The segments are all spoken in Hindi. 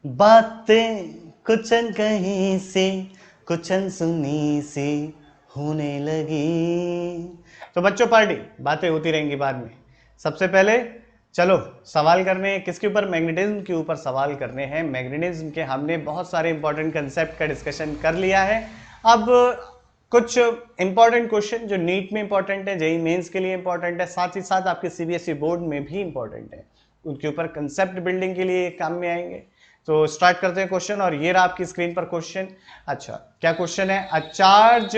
बातें कुछ कहीं से कुछ सुनी सी होने लगी। तो बच्चों पार्टी बातें होती रहेंगी बाद में। सबसे पहले चलो सवाल करने हैं किसके ऊपर, मैग्नेटिज्म के ऊपर सवाल करने हैं। मैग्नेटिज्म के हमने बहुत सारे इंपॉर्टेंट कंसेप्ट का डिस्कशन कर लिया है। अब कुछ इंपॉर्टेंट क्वेश्चन जो नीट में इंपॉर्टेंट है, जेई मेंस के लिए इंपॉर्टेंट है, साथ ही साथ आपके सीबीएसई बोर्ड में भी इंपॉर्टेंट है, उनके ऊपर कंसेप्ट बिल्डिंग के लिए काम में आएंगे। तो स्टार्ट करते हैं क्वेश्चन, और ये रहा आपकी स्क्रीन पर क्वेश्चन। अच्छा क्या क्वेश्चन है, a charge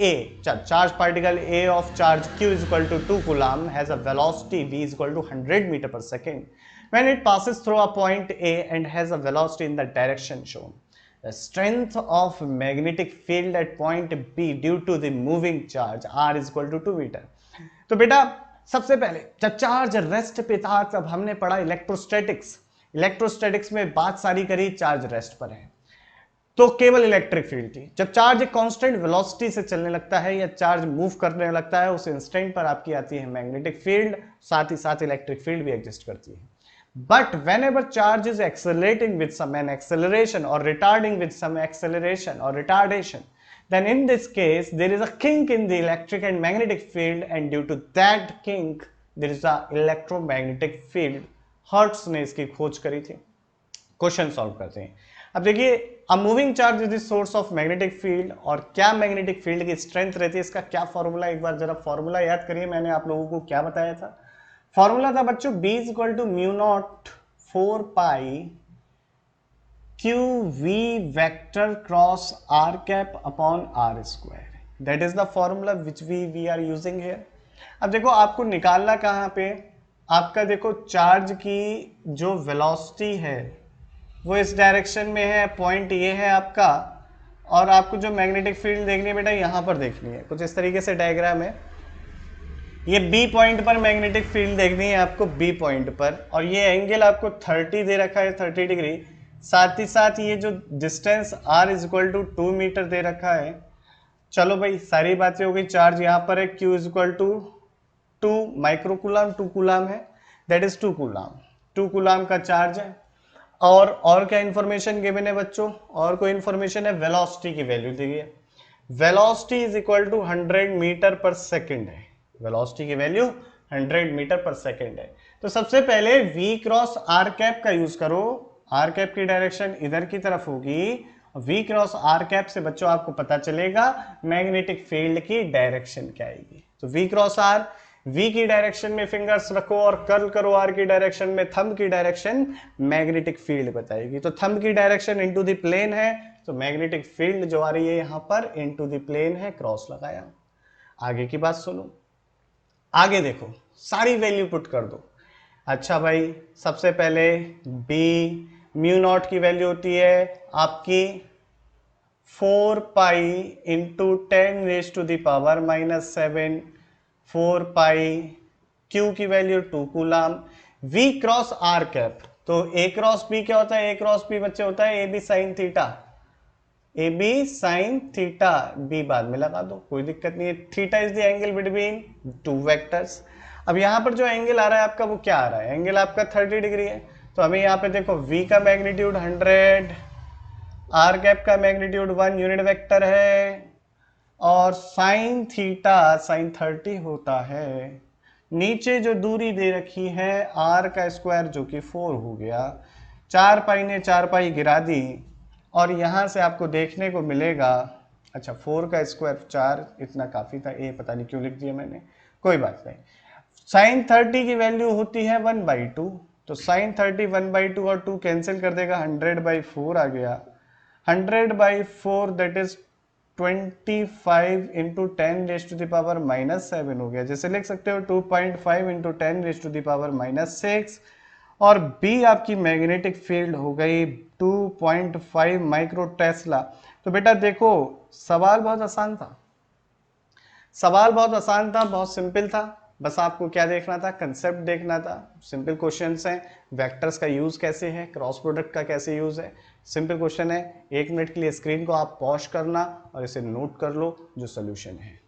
A, charge particle A of charge q is equal to 2 coulomb has a velocity v is equal to 100 meter per second when it passes through a point A and has a velocity in the direction shown. The strength of magnetic field at point B due to the moving charge R is equal to 2 meter. तो बेटा सबसे पहले जब चार्ज रेस्ट पे था तब हमने पढ़ा इलेक्ट्रोस्टैटिक्स। इलेक्ट्रोस्टैटिक्स में बात सारी करी चार्ज रेस्ट पर है, तो केवल इलेक्ट्रिक फील्ड थी। जब चार्ज एक कांस्टेंट वेलोसिटी से चलने लगता है या चार्ज मूव करने लगता है, उस इंस्टेंट पर आपकी आती है मैग्नेटिक फील्ड, साथ ही साथ इलेक्ट्रिक फील्ड भी एग्जिस्ट करती है। But whenever charge is accelerating with some an acceleration or retarding with some acceleration or retardation, then in this case there is a kink in the electric and magnetic field, and due to that kink there is a electromagnetic field. Hertz ने इसकी खोज करी थी। क्वेश्चन सॉल्व करते हैं। अब देखिए, a moving charge is the source of magnetic field, और क्या मैग्नेटिक फील्ड की स्ट्रेंथ रहती है, इसका क्या फॉर्मूला, एक बार जरा फॉर्मूला याद करिए, मैंने आप लोगों को क्या बताया था। फॉर्मूला था बच्चों B is equal to mu naught 4 pi Q V vector cross R cap upon R square, that is the formula which we are using here. अब देखो आपको निकालना कहां पे, आपका देखो चार्ज की जो वेलोसिटी है वो इस डायरेक्शन में है, पॉइंट ये है आपका, और आपको जो मैग्नेटिक फील्ड देखनी है बेटा यहां पर देखनी है, कुछ इस तरीके से डायग्राम है। ये बी पॉइंट पर मैग्नेटिक फील्ड देखनी है आपको, बी पॉइंट पर, और ये एंगल आपको 30 दे रखा है, 30 डिग्री। साथ ही साथ ये जो distance r is equal to 2 metre दे रखा है। चलो भाई सारी बातें हो गई। चार्ज यहाँ पर है q is equal to 2 microcoulomb, 2 coulomb है, दैट इज 2 कूलम, 2 कूलम का चार्ज है। और क्या इंफॉर्मेशन गिवन है बच्चों, और कोई इंफॉर्मेशन है, वेलोसिटी की वैल्यू दी है, velocity is equal to 100 metre per second है, वेलोसिटी की वैल्यू 100 मीटर पर सेकंड है। तो सबसे पहले v क्रॉस आर कैप का यूज करो, आर कैप की डायरेक्शन इधर की तरफ होगी, v क्रॉस आर कैप से बच्चों आपको पता चलेगा मैग्नेटिक फील्ड की डायरेक्शन क्या आएगी। तो v क्रॉस आर, v की डायरेक्शन में फिंगर्स रखो और कर्ल करो, r की डायरेक्शन में थंब की डायरेक्शन मैग्नेटिक फील्ड बताएगी। तो थंब की डायरेक्शन इनटू द प्लेन है, तो मैग्नेटिक फील्ड जो आ रही है यहां पर इनटू द प्लेन है, क्रॉस लगाया। आगे की बात सुनो, आगे देखो सारी वैल्यू पुट कर दो। अच्छा भाई सबसे पहले b म्यू नॉट की वैल्यू होती है आपकी 4 pi into 10 raise to the power -7, 4 pi q की value 2 coulomb, v cross R cap, तो a क्रॉस b क्या होता है, a क्रॉस b बच्चे होता है A B sine theta, A B sine theta, B बाद में लगा दो कोई दिक्कत नहीं है। Theta is the angle between two vectors. अब यहां पर जो एंगल आ रहा है आपका वो क्या आ रहा है, एंगल आपका 30 डिग्री है, तो हमें यहाँ पे देखो v का मैग्नीट्यूड 100, आर कैप का मैग्नीट्यूड 1 यूनिट वेक्टर है, और साइन थीटा साइन 30 होता है। नीचे जो दूरी दे रखी है आर का स्क्वायर जो कि 4 हो गया, 4 पाई ने 4 पाई गिरा दी, और यहां से आपको देखने को मिलेगा, अच्छा 4 का स्क्वायर 4 इतना काफी था, ए पता नहीं क्यों लिख दिया मैंने, कोई बात नहीं। साइन 30 की वैल्यू होती है 1/2, तो साइन 30 1/2 और 2 कैंसिल कर देगा, 100/4 आ गया, 100/4 that is 25 into 10 raise to the power -7 हो गया, जैसे लिख सकते हो 2.5 इंटू 10 रेज टू दावर -6, और B आपकी मैग्नेटिक फील्ड हो गई 2.5 माइक्रो टेस्ला। तो बेटा देखो सवाल बहुत आसान था, सवाल बहुत आसान था, बहुत सिंपल था, बस आपको क्या देखना था, कंसेप्ट देखना था। सिंपल क्वेश्चंस हैं, वेक्टर्स का यूज कैसे है, क्रॉस प्रोडक्ट का कैसे यूज है, सिंपल क्वेश्चन है। 1 मिनट के लिए स्क्रीन को आप पॉज करना और इसे नोट कर लो जो सोल्यूशन है।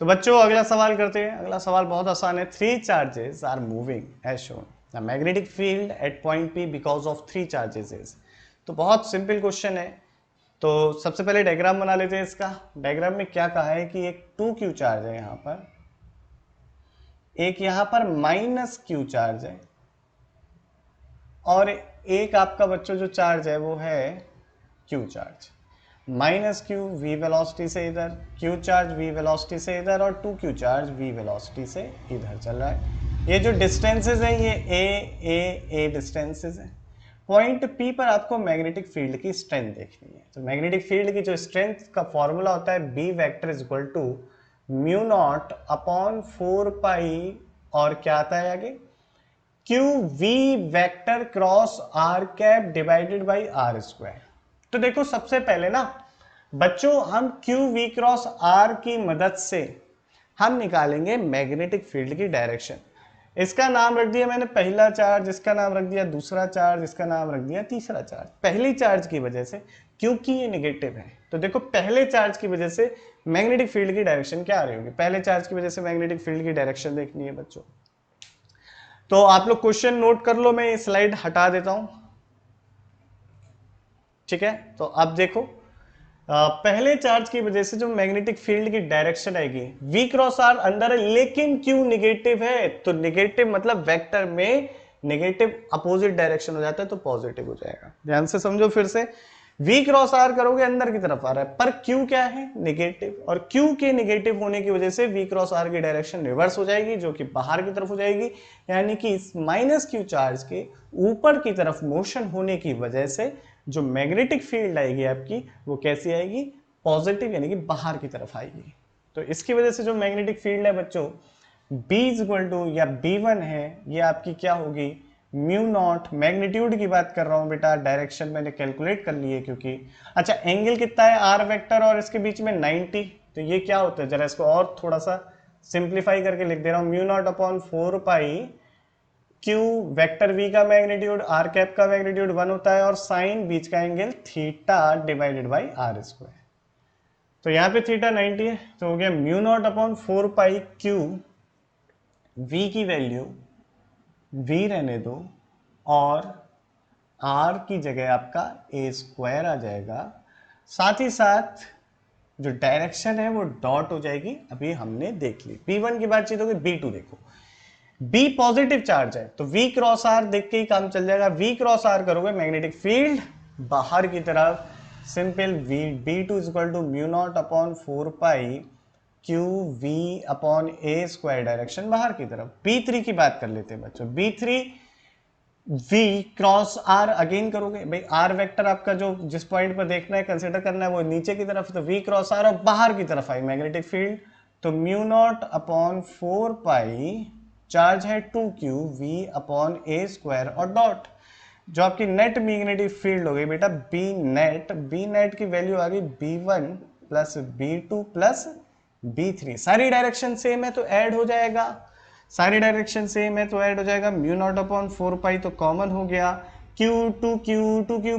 तो बच्चों अगला सवाल करते हैं। अगला सवाल बहुत आसान है, 3 charges are moving as shown the magnetic field at point P because of 3 charges is. तो बहुत सिंपल क्वेश्चन है। तो सबसे पहले डायग्राम बना लेते हैं इसका। डायग्राम में क्या कहा है कि एक 2q चार्ज है यहां पर, एक यहां पर -q चार्ज है, और एक आपका बच्चों जो चार्ज है वो है q charge. -q v velocity से इधर, q चार्ज v वेलोसिटी से इधर, और 2q चार्ज v वेलोसिटी से इधर चल रहा है। ये जो डिस्टेंसेस हैं ये a डिस्टेंसेस हैं। पॉइंट P पर आपको मैग्नेटिक फील्ड की स्ट्रेंथ देखनी है। तो मैग्नेटिक फील्ड की जो स्ट्रेंथ का फॉर्मूला होता है B vector is equal to mu naught upon 4 pi, और क्या आता है आगे, Q V vector cross R cap divided by R square. तो देखो सबसे पहले ना बच्चों हम क्यू वी क्रॉस आर की मदद से हम निकालेंगे मैग्नेटिक फील्ड की डायरेक्शन। इसका नाम रख दिया मैंने पहला चार्ज, इसका नाम रख दिया दूसरा चार्ज, इसका नाम रख दिया तीसरा चार्ज। पहली चार्ज की वजह से, क्योंकि ये नेगेटिव है, तो देखो पहले चार्ज की वजह से मैग्नेटिक फील्ड की डायरेक्शन क्या आ रही होगी। पहले चार्ज की वजह से मैग्नेटिक फील्ड की डायरेक्शन देखनी है बच्चों। तो आप लोग क्वेश्चन नोट कर लो, मैं ये स्लाइड हटा देता हूं, ठीक है। तो अब देखो पहले चार्ज की वजह से जो मैग्नेटिक फील्ड की डायरेक्शन आएगी v क्रॉस आर अंदर है, लेकिन क्यों नेगेटिव है, तो नेगेटिव मतलब वेक्टर में नेगेटिव अपोजिट डायरेक्शन हो जाता है तो पॉजिटिव हो जाएगा। ध्यान से समझो फिर से, v क्रॉस आर करोगे अंदर की तरफ आ रहा है, पर q क्या है, नेगेटिव, और q के नेगेटिव होने की वजह से v क्रॉस आर की डायरेक्शन रिवर्स हो जाएगी, जो कि बाहर की तरफ हो जाएगी। यानी कि इस -q चार्ज के ऊपर की तरफ मोशन होने की वजह से जो मैग्नेटिक फील्ड आएगी आपकी वो कैसी आएगी, पॉजिटिव, यानी कि बाहर की तरफ आएगी। तो इसकी वजह से जो मैग्नेटिक फील्ड है बच्चों B इक्वल टू या B1 है, ये आपकी क्या होगी, म्यू नॉट, मैग्नीट्यूड की बात कर रहा हूं बेटा, डायरेक्शन मैंने कैलकुलेट कर ली है क्योंकि, अच्छा एंगल कितना है आर वेक्टर और इसके बीच में 90, तो ये क्या होता है, जरा इसको और थोड़ा सा सिंप्लीफाई करके लिख दे रहा हूं, mu naught upon 4 pi Q vector v का मैग्नीट्यूड आर कैप का मैग्नीट्यूड 1 होता है, और साइन बीच का angle theta divided by R square. तो यहां पे थीटा 90 है, तो हो गया mu naught upon 4 pi Q, v की वैल्यू v रहने दो, और r की जगह आपका a स्क्वायर आ जाएगा। साथ ही साथ जो डायरेक्शन है वो डॉट हो जाएगी, अभी हमने देख ली। b1 की बातचीत होगी, b2 देखो, B पॉजिटिव चार्ज है तो V क्रॉस आर देख के ही काम चल जाएगा। V क्रॉस आर करोगे मैग्नेटिक फील्ड बाहर की तरफ, simple B2 equal to mu naught upon 4 pi Q V upon A square, direction बाहर की तरफ। B3 की बात कर लेते हैं बच्चों, B3 V cross are again करोगे, भाई आर वेक्टर आपका जो जिस पॉइंट पर देखना है कंसिडर करना है वो नीचे की तरफ, तो V क्रॉस आर और बाहर की तरफ आई मैग्नेटिक फील्ड, तो म्यू नॉट अपॉन 4 पाई, चार्ज है 2q v upon a square और डॉट, जो आपकी नेट मैग्नेटिक फील्ड हो गई बेटा बी नेट की वैल्यू आ गई b1 plus b2 plus b3। सारी डायरेक्शन सेम है तो ऐड हो जाएगा, सारी डायरेक्शन सेम है तो ऐड हो जाएगा। म्यू नॉट अपॉन 4 पाई तो कॉमन हो गया, q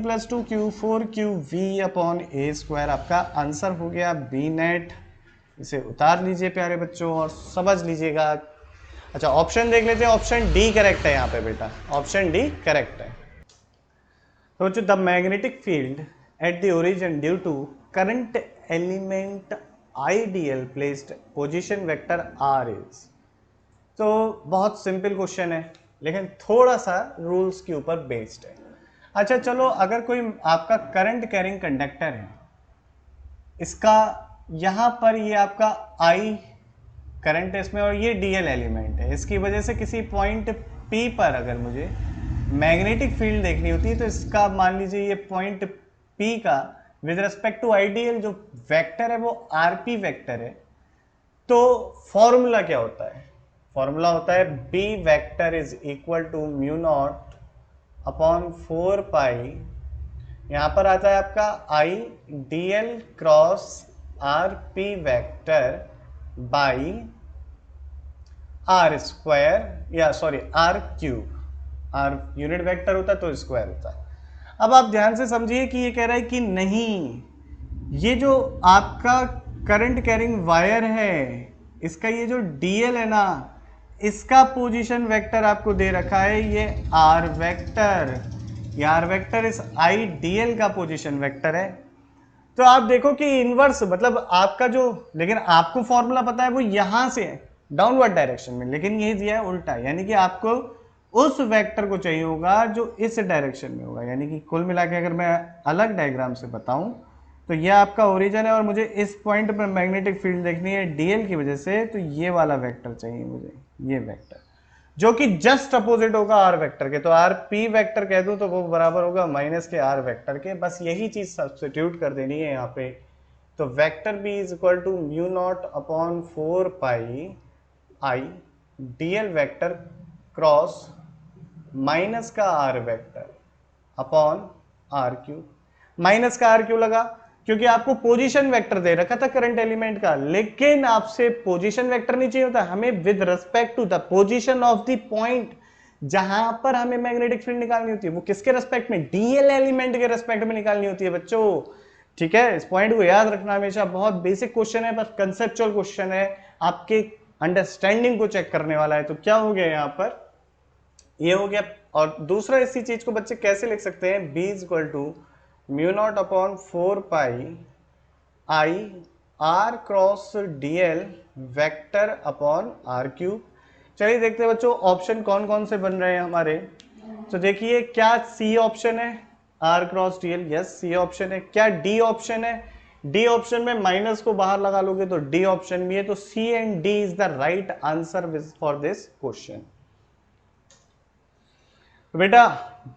plus 2q 4q v upon a square, आपका आंसर हो गया b नेट। इसे उतार लीजिए प्यारे बच्चों और समझ लीजिएगा। अच्छा ऑप्शन देख लेते हैं, ऑप्शन डी करेक्ट है यहाँ पे बेटा, ऑप्शन डी करेक्ट है। तो the magnetic field at the origin due to current element ideal placed position vector R is. तो बहुत सिंपल क्वेश्चन है लेकिन थोड़ा सा रूल्स के ऊपर बेस्ड है। अच्छा चलो, अगर कोई आपका करंट कैरिंग कंडक्टर है, इसका यहां पर ये आपका आई करंट है इसमें और ये डीएल एलिमेंट है, इसकी वजह से किसी पॉइंट P पर अगर मुझे मैग्नेटिक फील्ड देखनी होती है तो इसका मान लीजिए ये पॉइंट P का विद रिस्पेक्ट टू आइडियल जो वेक्टर है वो आरपी वेक्टर है। तो फॉर्मूला क्या होता है, फॉर्मूला होता है B vector is equal to mu naught upon 4 pi, यहां पर आता है आपका I DL cross RP vector by R square, या sorry R cube, R unit vector होता तो स्क्वायर होता। अब आप ध्यान से समझिए कि ये कह रहा है कि नहीं, ये जो आपका करंट कैरिंग वायर है इसका ये जो डीएल है ना, इसका पोजीशन वेक्टर आपको दे रखा है ये आर वेक्टर, ये आर वेक्टर इस आई डीएल का पोजीशन वेक्टर है। तो आप देखो कि इनवर्स मतलब आपका जो, लेकिन आपको फॉर्मूला पता है वो यहां से है डाउनवर्ड डायरेक्शन में, लेकिन ये दिया है उल्टा, यानी कि आपको उस वेक्टर को चाहिए होगा जो इस डायरेक्शन में होगा। यानी कि कुल मिला के अगर मैं अलग डायग्राम से बताऊं तो ये आपका ओरिजिन है और मुझे इस पॉइंट पर मैग्नेटिक फील्ड देखनी है डीएल की वजह से, तो ये वाला वेक्टर चाहिए मुझे, ये वेक्टर जो कि जस्ट अपोजिट होगा आर वेक्टर के। तो आर पी वेक्टर कह दूं तो वो बराबर होगा माइनस के आर वेक्टर के, बस यही चीज सब्स्टिट्यूट कर देनी है यहाँ पे। तो vector B is equal to mu naught upon 4 pi I DL vector cross minus का R vector upon R cube. Minus का आर क्यू लगा क्योंकि आपको पोजीशन वेक्टर दे रखा था करंट एलिमेंट का, लेकिन आपसे पोजीशन वेक्टर नहीं चाहिए होता, हमें with respect to the position of the point जहां पर हमें मैग्नेटिक फील्ड निकालनी होती है, वो किसके रेस्पेक्ट में, डीएल एलिमेंट के रेस्पेक्ट में निकालनी होती है बच्चों। ठीक है, इस पॉइंट को याद रखना हमेशा, बहुत बेसिक क्वेश्चन है, बस कंसेप्चुअल क्वेश्चन है, आपके अंडरस्टैंडिंग को चेक करने वाला है। तो क्या हो गया यहां पर, ये हो गया। और दूसरा इसी चीज को बच्चे कैसे लिख सकते हैं, B is equal to mu naught upon 4 pi I R cross DL vector upon R cube. चलिए देखते हैं बच्चों ऑप्शन कौन कौन से बन रहे हैं हमारे। तो देखिए क्या सी ऑप्शन है R cross DL, yes C option है। क्या डी ऑप्शन है, डी ऑप्शन में माइनस को बाहर लगा लोगे तो डी ऑप्शन भी है। तो C and D is the right answer for this question. बेटा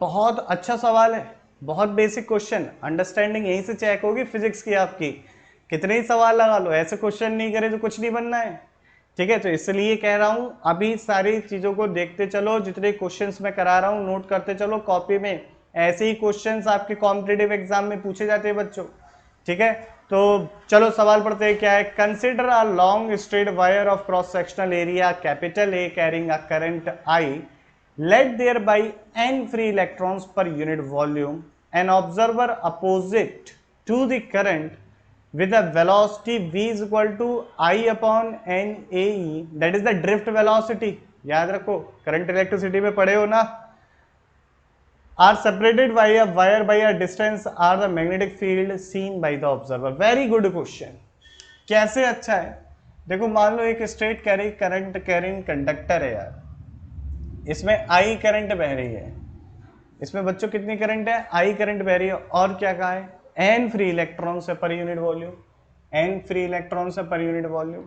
बहुत अच्छा सवाल है, बहुत बेसिक क्वेश्चन, अंडरस्टैंडिंग यहीं से चेक होगी फिजिक्स की आपकी। कितने ही सवाल लगा लो, ऐसे क्वेश्चन नहीं करे तो कुछ नहीं बनना है। ठीक है, तो इसलिए कह रहा हूं अभी सारी चीजों को देखते चलो, जितने क्वेश्चंस मैं करा रहा हूं नोट करते चलो कॉपी में। ऐसे ही क्वेश्चंस आपके कॉम्पिटिटिव एग्जाम में पूछे जाते हैं बच्चों। ठीक है, तो चलो सवाल पढ़ते हैं। क्या है, consider a long straight wire of cross sectional area capital A carrying a current I, led there by n free electrons per unit volume, an observer opposite to the current with a velocity v is equal to I upon n ae, that is the drift velocity। याद रखो करंट इलेक्ट्रिसिटी में पढ़े हो ना, are separated by a wire by a distance are the magnetic field seen by the observer। very good question। कैसे अच्छा है, देखो मान लो एक straight carry current carrying conductor है यार, इसमें आई करंट बह रही है, इसमें बच्चों कितनी करंट है, आई करंट बह रही है, और क्या कहा है, एन फ्री इलेक्ट्रॉन से per unit volume, N free electron से पर यूनिट वॉल्यूम।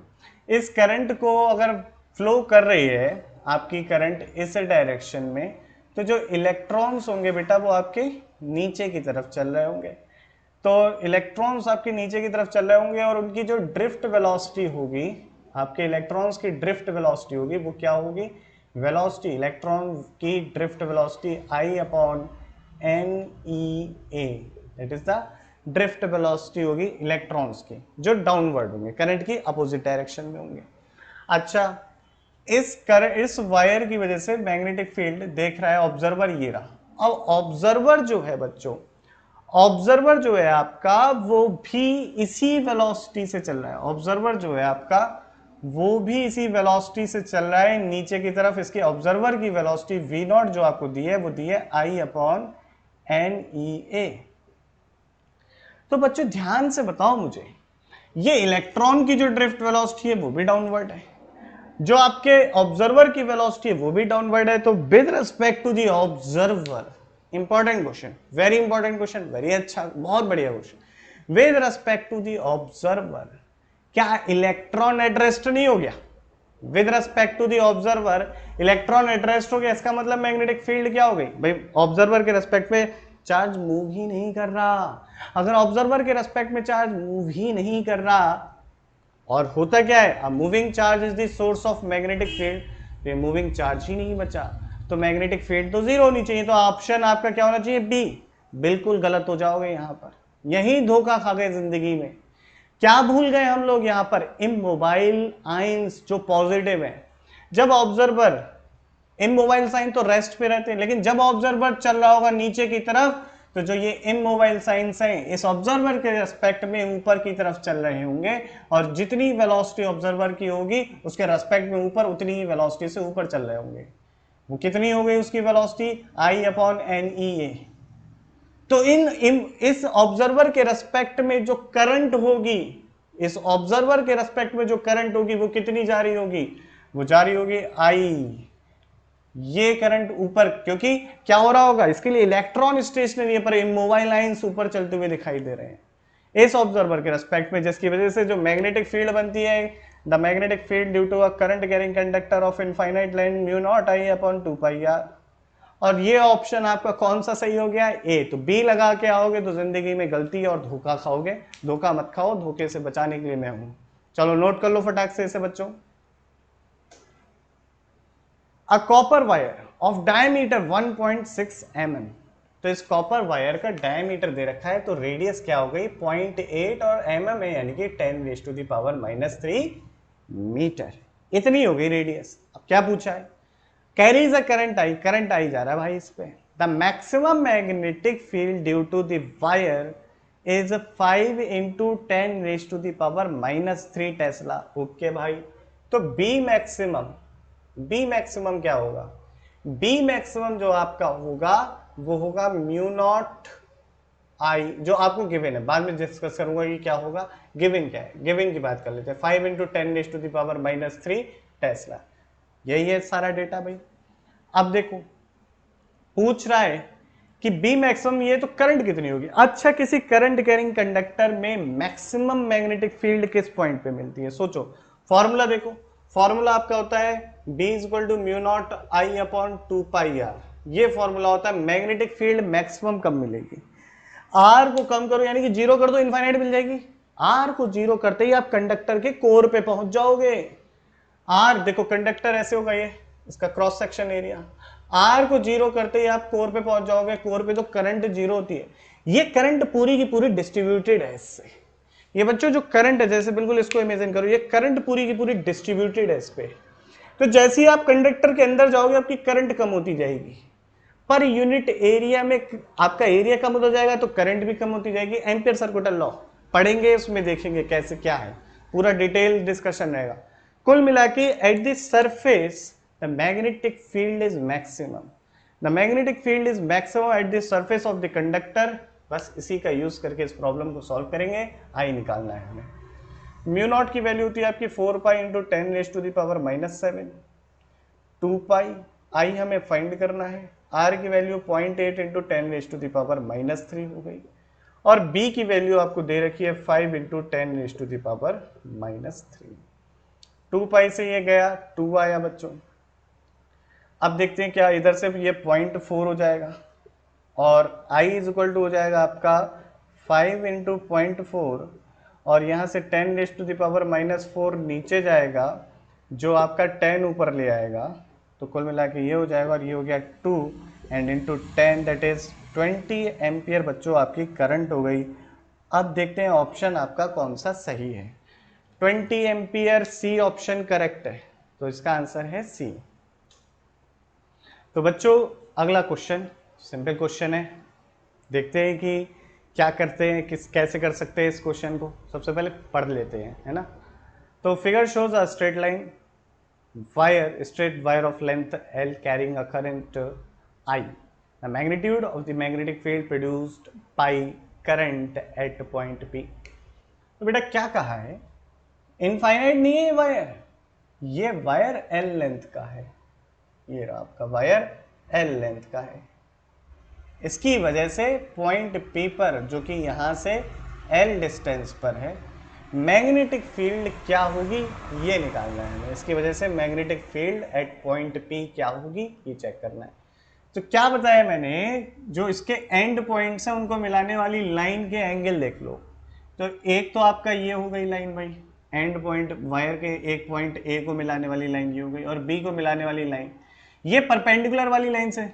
इस करंट को अगर फ्लो कर रही है आपकी करंट इस डायरेक्शन में, तो जो इलेक्ट्रॉन्स होंगे बेटा वो आपके नीचे की तरफ चल रहे होंगे। तो इलेक्ट्रॉन्स आपके नीचे की तरफ चल रहे होंगे और उनकी जो ड्रिफ्ट वेलोसिटी होगी, आपके इलेक्ट्रॉन्स की ड्रिफ्ट वेलोसिटी होगी, वो क्या होगी, वेलोसिटी, इलेक्ट्रॉन की drift velocity I upon n e A, that is the drift velocity होगी इलेक्ट्रॉन्स की, जो डाउनवर्ड होंगे, करंट की अपोजिट डायरेक्शन में होंगे। अच्छा, इस वायर की वजह से मैग्नेटिक फील्ड देख रहा है ऑब्जर्वर, ये रहा। अब ऑब्जर्वर जो है बच्चों, ऑब्जर्वर जो है आपका वो भी इसी वेलोसिटी से चल रहा है, ऑब्जर्वर जो है आपका वो भी इसी वेलोसिटी से चल रहा है नीचे की तरफ। इसके ऑब्जर्वर की वेलोसिटी वी नॉट जो आपको दी है वो दी है आई अपॉन एन ई ए। तो बच्चों ध्यान से बताओ मुझे, ये इलेक्ट्रॉन की जो ड्रिफ्ट वेलोसिटी है वो भी डाउनवर्ड है, जो आपके ऑब्जर्वर की वेलोसिटी है वो भी डाउनवर्ड है। तो with respect to the observer, important question, very important question, very अच्छा, बहुत बढ़िया question. With respect to the observer, क्या इलेक्ट्रॉन एट रेस्ट नहीं हो गया, with respect to the observer electron at rest हो गया, इसका मतलब मैग्नेटिक फील्ड क्या हो गई भाई, ऑब्जर्वर के रेस्पेक्ट में चार्ज मूव ही नहीं कर रहा। अगर ऑब्जर्वर के रेस्पेक्ट में चार्ज मूव ही नहीं कर रहा, और होता क्या है, a moving charge is the source of magnetic field, तो ये मूविंग चार्ज ही नहीं बचा, तो मैग्नेटिक फील्ड तो जीरो होनी चाहिए। तो ऑप्शन आपका क्या होना चाहिए, बी। बिल्कुल गलत हो जाओगे यहां पर, यही धोखा खा गए जिंदगी में। क्या भूल गए हम लोग यहां पर, इमोबाइल आयंस जो पॉजिटिव है, जब ऑब्जर्वर इमोबाइल साइन तो रेस्ट पे रहते हैं, लेकिन जब ऑब्जर्वर चल रहा होगा नीचे की तरफ, तो जो ये इमोबाइल साइंस हैं इस ऑब्जर्वर के रेस्पेक्ट में ऊपर की तरफ चल रहे होंगे, और जितनी वेलोसिटी ऑब्जर्वर की होगी उसके रेस्पेक्ट में ऊपर उतनी ही वेलोसिटी से ऊपर चल रहे होंगे। वो कितनी हो गई उसकी वेलोसिटी, I/NEA। तो इस ऑब्जर्वर के रेस्पेक्ट में जो करंट होगी, इस ऑब्जर्वर के रेस्पेक्ट में जो करंट होगी वो कितनी जा रही होगी, वो जा रही होगी I। ये करंट ऊपर, क्योंकि क्या हो रहा होगा, इसके लिए इलेक्ट्रॉन स्टेशनरी है पर इमोबाइल लाइंस ऊपर चलते हुए दिखाई दे रहे हैं इस ऑब्जर्वर के रेस्पेक्ट में, जिसकी वजह से जो मैग्नेटिक फील्ड बनती है, the magnetic field due to a current carrying conductor of infinite length mu naught I/2πr। और ये ऑप्शन आपका कौन सा सही हो गया, ए। तो बी लगा के आओगे तो जिंदगी में गलती और धोखा खाओगे। धोखा मत खाओ, धोखे से बचाने के लिए मैं हूं। चलो नोट कर लो फटाक से इसे बच्चों। A copper wire of diameter 1.6 mm। तो इस कॉपर वायर का डायमीटर दे रखा है, तो रेडियस क्या हो गई 0.8 और mm है, यानी कि 10⁻³ मीटर। इतनी हो गई रेडियस। अब क्या पूछा है, carries a current I, current I जा रहा है भाई इस पे। The maximum magnetic field due to the wire is 5 × 10⁻³ tesla. Okay भाई, तो बी मैक्सिमम क्या होगा, बी मैक्सिमम जो आपका होगा वो होगा म्यू नॉट आई, जो आपको गिवन है, बाद में डिस्कस करूंगा कि क्या होगा। गिवन क्या है, गिवन की बात कर लेते हैं। 5 × 10⁻³ टेस्ला, यही है सारा डेटा भाई। अब देखो पूछ रहा है कि बी मैक्सिमम, ये तो करंट कितनी होगी। अच्छा, किसी करंट कैरिंग कंडक्टर में मैक्सिमम मैग्नेटिक फील्ड किस पॉइंट पे मिलती है, सोचो। फॉर्मूला देखो, फॉर्मूला आपका होता है B = म्यू नॉट I/2πr। ये फॉर्मूला होता है मैग्नेटिक फील्ड मैक्सिमम कब मिलेगी। आर को कम करो, यानी कि जीरो कर दो, इनफाइनाइट मिल जाएगी। आर को जीरो करते ही आप कंडक्टर के कोर पे पहुंच जाओगे। आर देखो, कंडक्टर ऐसे होगा, ये इसका क्रॉस सेक्शन एरिया। आर को जीरो करते ही आप कोर पे पहुंच जाओगे। कोर पे तो करंट जीरो होती है। ये करंट पूरी की पूरी डिस्ट्रीब्यूटेड है इससे। ये बच्चों जो करंट है, जैसे बिल्कुल इसको इमेजिन करो, ये करंट पूरी की पूरी डिस्ट्रीब्यूटेड है इस पे। तो जैसे ही आप कंडक्टर के अंदर जाओगे आपकी करंट कम होती जाएगी, पर यूनिट एरिया में आपका एरिया कम होता जाएगा तो करंट भी कम होती जाएगी। एम्पियर सर्किटल लॉ पढ़ेंगे, उसमें देखेंगे कैसे क्या है, पूरा डिटेल डिस्कशन रहेगा। कुल मिला के at the surface the magnetic field is maximum, the magnetic field is maximum at the surface of the conductor. बस इसी का यूज करके इस प्रॉब्लम को सॉल्व करेंगे। आई निकालना है हमें। म्यू नॉट की वैल्यू होती है आपकी 4π × 10⁻⁷ 2π। आई हमें फाइंड करना है। आर की वैल्यू 0.8 × 10⁻³ हो गई, और बी की वैल्यू आपको दे रखी है 5 × 10⁻³ 2π से ये गया 2 आया बच्चों। अब देखते हैं क्या इधर से ये 0.4 हो जाएगा, और I = हो जाएगा आपका 5 × 0.4, और यहाँ से 10⁻⁻4 नीचे जाएगा, जो आपका 10 ऊपर ले आएगा। तो कुल मिला के ये हो जाएगा, और ये हो गया 2 and into 10 that is 20 ampere बच्चों आपकी करंट हो गई। अब देखते हैं ऑप्शन आपका कौन सा सही है। 20 एम्पियर, सी ऑप्शन करेक्ट है, तो इसका आंसर है सी। तो बच्चों अगला क्वेश्चन सिंपल क्वेश्चन है, देखते हैं कि क्या करते हैं, कैसे कर सकते हैं इस क्वेश्चन को। सबसे पहले पढ़ लेते हैं, है ना। तो figure shows a straight line wire, straight wire of length L carrying a current I. The magnitude of the magnetic field produced by current at point P. तो बेटा क्या कहा है, इनफाइनाइट नहीं है वायर, ये वायर L लेंथ का है। ये रहा आपका वायर L लेंथ का है। इसकी वजह से पॉइंट P पर, जो कि यहां से L डिस्टेंस पर है, मैग्नेटिक फील्ड क्या होगी ये निकालना है हमें। इसकी वजह से magnetic field at point P क्या होगी ये चेक करना है। तो क्या बताया मैंने, जो इसके एंड पॉइंट्स हैं उनको मिलाने वाली लाइन के एंगल देख लो। तो एक तो आपका ये हो गई लाइन भाई, एंड पॉइंट वायर के एक पॉइंट ए को मिलाने वाली लाइन ये हो गई, और बी को मिलाने वाली लाइन ये परपेंडिकुलर वाली लाइन से।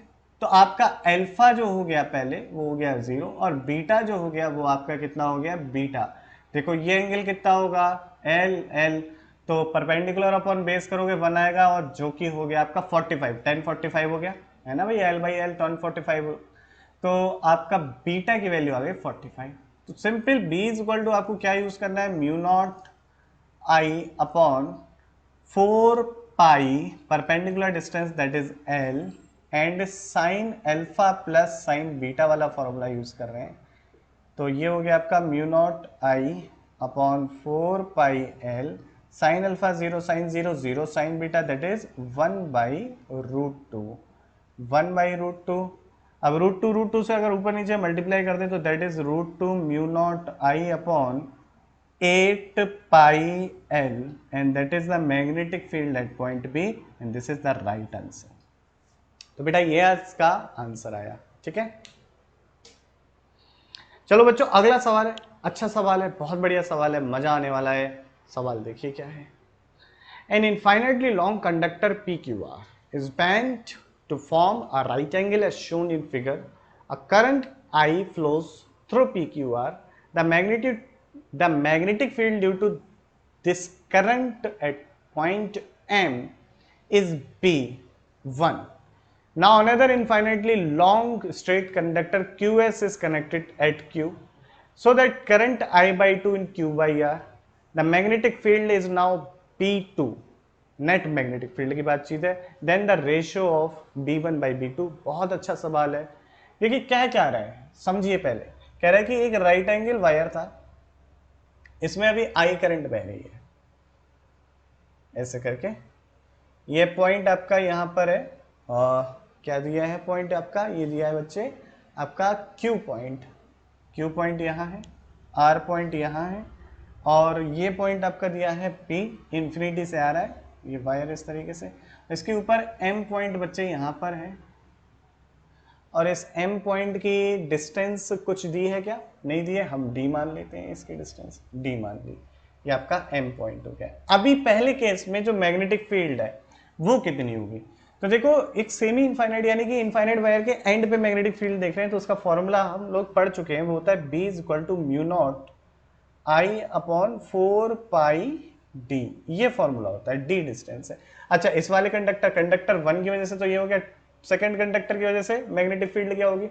तो आपका अल्फा जो हो गया पहले वो हो गया 0, और बीटा जो हो गया वो आपका कितना हो गया बीटा। देखो ये एंगल कितना होगा एल एल, तो परपेंडिकुलर अपॉन बेस करोगे 1 आएगा, और जो कि हो गया आपका 45, 1045 हो गया, है ना भाई, L/L 1045। तो आपका बीटा की वैल्यू आ गई 45। तो simple b is equal to आपको क्या यूज करना है, mu naught I upon 4 pi perpendicular distance that is l and sine alpha plus sine beta वाला फॉर्मूला यूज कर रहे हैं। तो ये हो गया आपका mu naught I upon 4 pi L sine alpha 0 sine 0 0 sine beta that is 1/√2 1/√2। अब √2 से अगर ऊपर नीचे मल्टीप्लाई कर दे तो that is √2 mu naught I upon 8 pi L and that is the magnetic field at point B and this is the right answer. तो बेटा ये इसका आंसर आया, ठीक है। चलो बच्चों अगला सवाल है, अच्छा सवाल है, बहुत बढ़िया सवाल है, मजा आने वाला है। सवाल देखिए क्या है। An infinitely long conductor PQR is bent to form a right angle as shown in figure. A current I flows through PQR. The magnetic field due to this current at point M is B1. Now another infinitely long straight conductor QS is connected at Q so that current I by 2 in Q by R. The magnetic field is now B2. Net magnetic field की बातचीत है। Then the ratio of B1 by B2। बहुत अच्छा सवाल है। देखिए क्या क्या रहा है, समझिए पहले। कह रहा है कि एक राइट एंगल वायर था, इसमें अभी आई करंट बह रही है ऐसे करके। ये पॉइंट आपका यहां पर है, क्या दिया है पॉइंट आपका, ये दिया है बच्चे आपका क्यू पॉइंट। क्यू पॉइंट यहाँ है, आर पॉइंट यहाँ है, और ये पॉइंट आपका दिया है पी, इंफिनिटी से आ रहा है ये वायर इस तरीके से। इसके ऊपर एम पॉइंट बच्चे यहाँ पर है, और इस एम पॉइंट की डिस्टेंस कुछ दी है क्या, नहीं दी है, हम डी मान लेते हैं, इसकी डिस्टेंस डी मान ली। ये आपका एम पॉइंट हो गया। अभी पहले केस में जो मैग्नेटिक फील्ड है वो कितनी होगी, तो देखो एक सेमी इनफाइनाइट यानी कि इनफाइनाइट वायर के एंड पे मैग्नेटिक फील्ड देख रहे हैं, तो उसका फॉर्मूला हम लोग पढ़ चुके हैं, वो होता है B is equal to mu naught I upon 4 pi d. ये फॉर्मूला होता है, डी डिस्टेंस है। अच्छा इस वाले कंडक्टर 1 की वजह से तो ये हो गया, सेकंड कंडक्टर की वजह से मैग्नेटिक फील्ड क्या होगी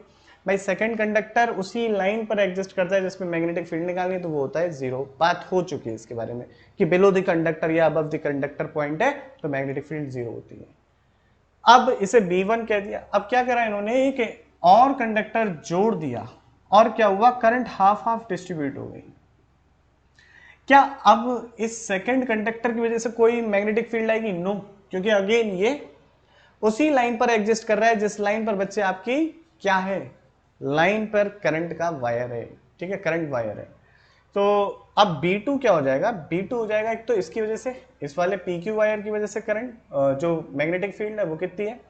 भाई, सेकंड कंडक्टर उसी लाइन पर एग्जिस्ट करता है जिसमें मैग्नेटिक फील्ड निकालनी है, तो वो होता है जीरो। बात हो चुकी है इसके बारे में कि बिलो द कंडक्टर या अबव द कंडक्टर पॉइंट है तो मैग्नेटिक फील्ड जीरो होती है। अब इसे B1 कह दिया। अब क्या करा इन्होंने, एक और कंडक्टर जोड़ दिया, और क्या हुआ, करंट हाफ हाफ डिस्ट्रीब्यूट हो गई। क्या अब इस सेकंड कंडक्टर की वजह से कोई मैग्नेटिक फील्ड आएगी, नो, क्योंकि अगेन ये उसी लाइन पर एग्जिस्ट कर रहा है जिस लाइन पर बच्चे आपकी क्या है, लाइन पर करंट का वायर है, ठीक है, करंट वायर है। तो अब B2 क्या हो जाएगा, B2 हो जाएगा एक तो इसकी वजह से, इस वाले PQ वायर की वजह से करंट जो मैग्नेटिक फील्ड है वो कितनी है,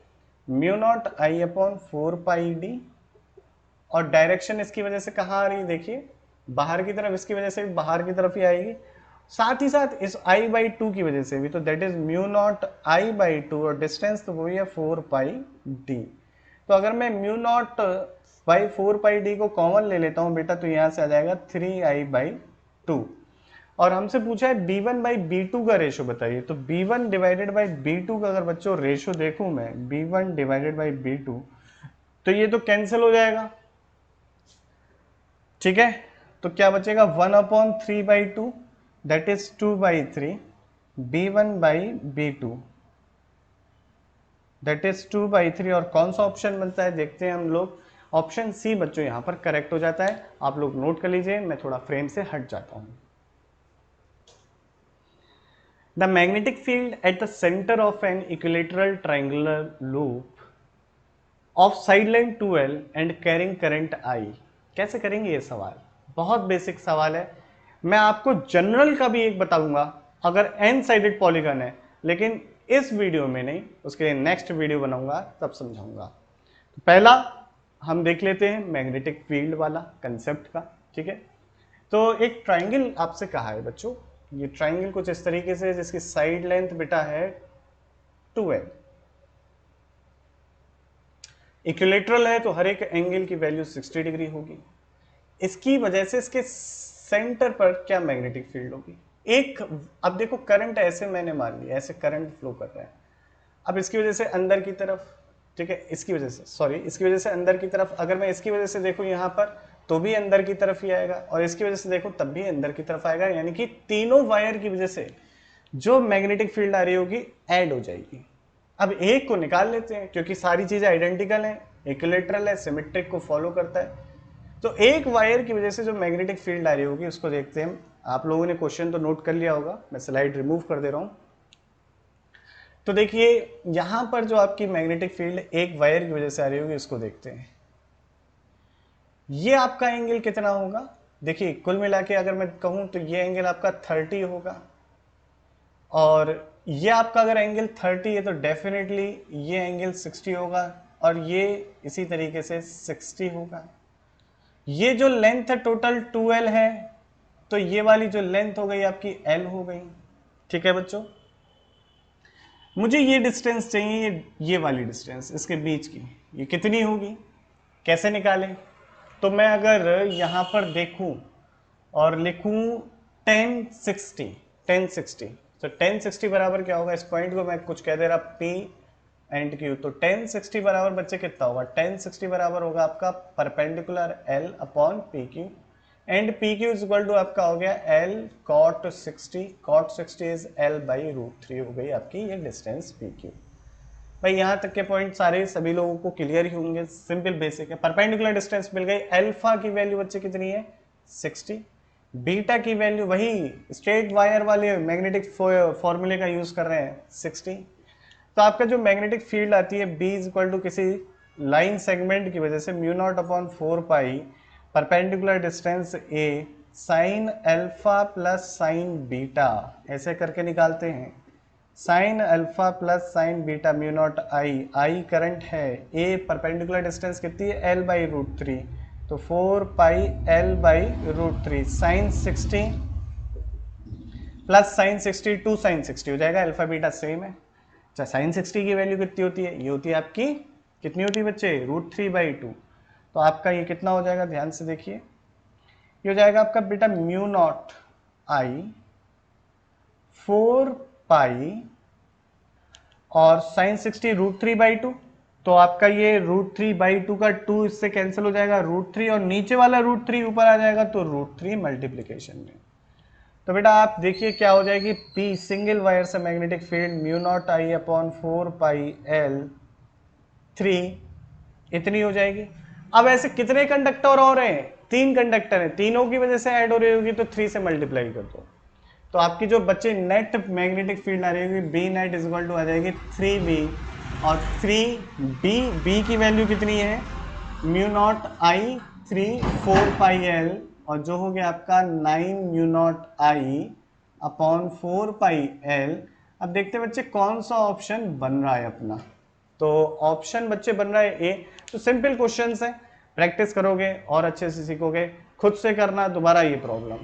mu naught I upon 4 pi D, और डायरेक्शन इसकी वजह से कहाँ आ रही है, देखिए बाहर की तरफ, इसकी वजह से बाहर की तरफ ही आएगी। साथ ही साथ इस आई बाई 2 की वजह से भी, तो that is mu naught I by 2, और डिस्टेंस तो वही है 4 पाई डी। तो अगर मैं mu naught by 4 pi D को कॉमन ले लेता हूं बेटा, तो यहां से आ जाएगा 3i/2। और हमसे पूछा है B1 बाई B2 का रेशो बताइए, तो B1 डिवाइडेड बाई B2 का अगर बच्चों रेशो देखूं मैं, B1 डिवाइडेड बाई B2, तो ये तो कैंसिल हो जाएगा, ठीक है। तो क्या बचेगा 1/3/2 that is 2/3, B1 by B2 that is 2/3, और कौन सा ऑप्शन बनता है देखते हैं हम लोग, ऑप्शन सी बच्चों यहां पर करेक्ट हो जाता है। आप लोग नोट कर लीजिए, मैं थोड़ा फ्रेम से हट जाता हूं। The magnetic field at the centre of an equilateral triangular loop of side line 2L and carrying current I। कैसे करेंगे ये सवाल, बहुत बेसिक सवाल है। मैं आपको जनरल का भी एक बताऊंगा अगर एन साइडेड पॉलीगन है, लेकिन इस वीडियो में नहीं, उसके लिए नेक्स्ट वीडियो बनाऊंगा तब समझाऊंगा। तो पहला हम देख लेते हैं मैग्नेटिक फील्ड वाला कंसेप्ट का, ठीक है। तो एक ट्राइंगल आपसे कहा है बच्चों, ये ट्राइंगल कुछ इस तरीके से, जिसकी साइड लेंथ बेटा है 2L, इक्विलेटरल है तो हर एक एंगल की वैल्यू 60 डिग्री होगी। इसकी वजह से इसके सेंटर पर क्या मैग्नेटिक फील्ड होगी, एक, अब देखो करंट ऐसे मैंने मान लिया, ऐसे करंट फ्लो कर रहा है, अब इसकी वजह से अंदर की तरफ ठीक है, इसकी वजह से, सॉरी इसकी वजह से अंदर की तरफ, अगर मैं इसकी वजह से देखूं यहाँ पर तो भी अंदर की तरफ ही आएगा, और इसकी वजह से देखो तब भी अंदर की तरफ आएगा, यानी कि तीनों वायर की वजह से जो मैग्नेटिक फील्ड आ रही होगी ऐड हो जाएगी। अब एक को निकाल लेते हैं क्योंकि सारी चीजें आइडेंटिकल हैं, इक्विलैटरल है, सिमेट्रिक को फॉलो करता है। तो एक वायर की वजह से जो मैग्नेटिक फील्ड आ रही होगी उसको देखते हैं। आप लोगों ने क्वेश्चन तो नोट कर लिया होगा, मैं स्लाइड रिमूव कर दे रहा हूं। तो देखिए यहां पर जो आपकी मैग्नेटिक फील्ड एक वायर की वजह से आ रही होगी उसको देखते हैं। ये आपका एंगल कितना होगा, देखिए कुल मिला के अगर मैं कहूं तो ये एंगल आपका 30 होगा, और ये आपका अगर एंगल 30 है तो डेफिनेटली ये एंगल 60 होगा, और ये इसी तरीके से 60 होगा। ये जो लेंथ है टोटल 2L है, तो ये वाली जो लेंथ हो गई आपकी L हो गई। ठीक है बच्चों, मुझे ये डिस्टेंस चाहिए, ये वाली डिस्टेंस इसके बीच की, ये कितनी होगी, कैसे निकालें। तो मैं अगर यहां पर देखूं और लिखूं 1060, तो 1060 बराबर क्या होगा, इस पॉइंट को मैं कुछ कह दे रहा P एंड Q, तो 1060 बराबर बच्चे कितना होगा, 1060 बराबर होगा आपका perpendicular L upon PQ, and PQ is equal to आपका हो गया L cot 60, cot 60 इज L बाई √3 हो गई आपकी ये डिस्टेंस PQ। भाई यहाँ तक के पॉइंट सारे सभी लोगों को क्लियर ही होंगे, सिंपल बेसिक है। परपेंडिकुलर डिस्टेंस मिल गई, अल्फा की वैल्यू बच्चे कितनी है 60, बीटा की वैल्यू वही स्ट्रेट वायर वाले मैग्नेटिक फॉर्मूले का यूज कर रहे हैं 60। तो आपका जो मैग्नेटिक फील्ड आती है B इज इक्वल टू किसी लाइन सेगमेंट की वजह से mu naught upon 4 pi perpendicular distance A sign alpha plus sine beta, ऐसे करके निकालते हैं। Sign alpha plus sine beta mu naught I current है, ए परपेंडिकुलर डिस्टेंस कितनी है L बाई √3, तो 4 pi L by √3 sine 60 plus sine 60 2 sine 60 हो जाएगा, अल्फा बीटा सेम है। अच्छा साइन 60 की वैल्यू कितनी होती है, ये होती है आपकी कितनी होती है बच्चे √3/2, तो आपका ये कितना हो जाएगा, ध्यान से देखिए, ये हो जाएगा आपका बेटा म्यू नॉट आई 4 पाई और साइन 60 √3/2, तो आपका ये √3/2 का 2 इससे कैंसिल हो जाएगा, √3 और नीचे वाला √3 ऊपर आ जाएगा, तो √3 मल्टीप्लीकेशन में। तो बेटा आप देखिए क्या हो जाएगी, P सिंगल वायर से magnetic field mu naught I upon 4 pi L 3 इतनी हो जाएगी। अब ऐसे कितने कंडक्टर और हैं, 3 कंडक्टर हैं, तीनों की वजह से ऐड हो रही होगी, तो 3 से मल्टीप्लाई कर दो, तो आपकी जो बच्चे नेट मैग्नेटिक फील्ड आ रही होगी B net is equal to आ जाएगी 3B, और 3B की वैल्यू कितनी है mu naught I 3 4 pi L, और जो हो गया आपका 9 mu naught I upon 4 pi L। अब देखते हैं बच्चे कौन सा ऑप्शन बन रहा है अपना, तो ऑप्शन बच्चे बन रहा है ए। तो सिंपल क्वेश्चंस है, प्रैक्टिस करोगे और अच्छे से सीखोगे, खुद से करना दोबारा ये प्रॉब्लम।